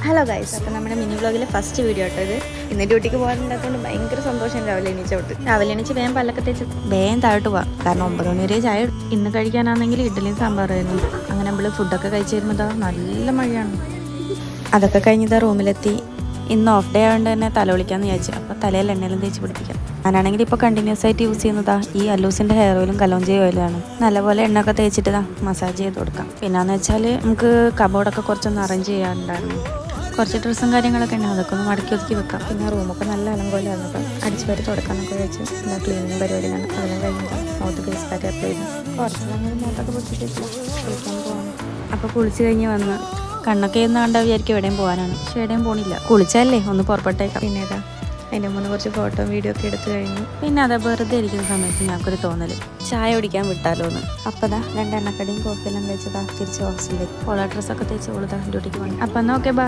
Hello guys, അപ്പോൾ നമ്മുടെ mini വ്ളോഗിലെ first video കേട്ടോ ഇത്. ഇന്ന് ഡ്യൂട്ടിക്ക് പോകാനുണ്ടായതുകൊണ്ട് ഭയങ്കര സന്തോഷം. രാവിലെ എണീച്ച് വേഗം പല്ലൊക്കെ തേച്ച് വേഗം താഴോട്ട് പോവാം. കാരണം 9 മണി വരെ ചായ. ഇന്ന് കഴിക്കാനാണെങ്കിൽ ഇഡ്ഡലിയും സാമ്പാറായിരുന്നു. അങ്ങനെ നമ്മൾ ഫുഡൊക്കെ കഴിച്ച് വരുമ്പോൾ നല്ല മഴയാണ്. അതൊക്കെ കഴിഞ്ഞിതാ റൂമിലെത്തി. ഇന്ന് ഓഫ് ഡേ ആയതുകൊണ്ട് തന്നെ തല ഒളിക്കാന്ന് വിചാരിച്ചു. അപ്പോൾ തലയിൽ എണ്ണയിലും തേച്ച് പിടിപ്പിക്കാം. ഞാനാണെങ്കിൽ ഇപ്പോൾ കണ്ടിന്യൂസ് ആയിട്ട് യൂസ് ചെയ്യുന്നതാ ഈ അല്ലൂസിൻ്റെ ഹെയർ ഓയിലും കലോഞ്ചി ഓയിലാണ്. നല്ലപോലെ എണ്ണയൊക്കെ തേച്ചിട്ട് മസാജ് ചെയ്ത് കൊടുക്കാം. പിന്നെയെന്ന് വെച്ചാൽ നമുക്ക് കബോർഡൊക്കെ കുറച്ചൊന്ന് അറേഞ്ച് ചെയ്യാനുണ്ടായിരുന്നു. കുറച്ച് ഡ്രസ്സും കാര്യങ്ങളൊക്കെ ഉണ്ട്, അതൊക്കെ ഒന്ന് മടക്കി ഒതുക്കി വെക്കാം. പിന്നെ റൂമൊക്കെ നല്ല അലങ്കോലായിരുന്നു. അപ്പം അടിച്ചു വരി തുടക്കാനൊക്കെ വെച്ച് എല്ലാ ക്ലീനിങ് പരിപാടിയാണ്. അതെല്ലാം കഴിഞ്ഞിട്ട് മൗത്ത് ഫേസ് പാക്ക് അപ്ലൈ ചെയ്തു. കുറച്ചങ്ങനെ മൗത്തൊക്കെ പൊട്ടിച്ചിട്ട് കുളിക്കാൻ പോകാൻ. അപ്പോൾ കുളിച്ച് കഴിഞ്ഞ് വന്ന് കണ്ണൊക്കെ ഒന്ന് കണ്ടാൽ വിചാരിക്കും എവിടെയും പോകാനാണ്. പക്ഷെ എവിടെയും പോണില്ല. കുളിച്ചല്ലേ ഒന്ന് പുറപ്പെട്ടേക്കാം. പിന്നെ ഏതാ അതിൻ്റെ മുന്നേ കുറച്ച് ഫോട്ടോ വീഡിയോ ഒക്കെ എടുത്തു കഴിഞ്ഞു. പിന്നെ അതെ വെറുതെ ഇരിക്കുന്ന സമയത്ത് ഞങ്ങൾക്കൊരു തോന്നൽ ചായ കുടിക്കാൻ വിട്ടാലോ എന്ന്. അപ്പോൾ 2 എണ്ണക്കടിയും കോഫിയെല്ലാം കഴിച്ചതാ തിരിച്ച് ഹോസ്റ്റലിലേക്ക്. ഓള ഡ്രസ്സൊക്കെ തേച്ച് ഓളതാ ഡ്യൂട്ടിക്ക് പോകണം. അപ്പം എന്നാൽ ഓക്കെ ബൈ.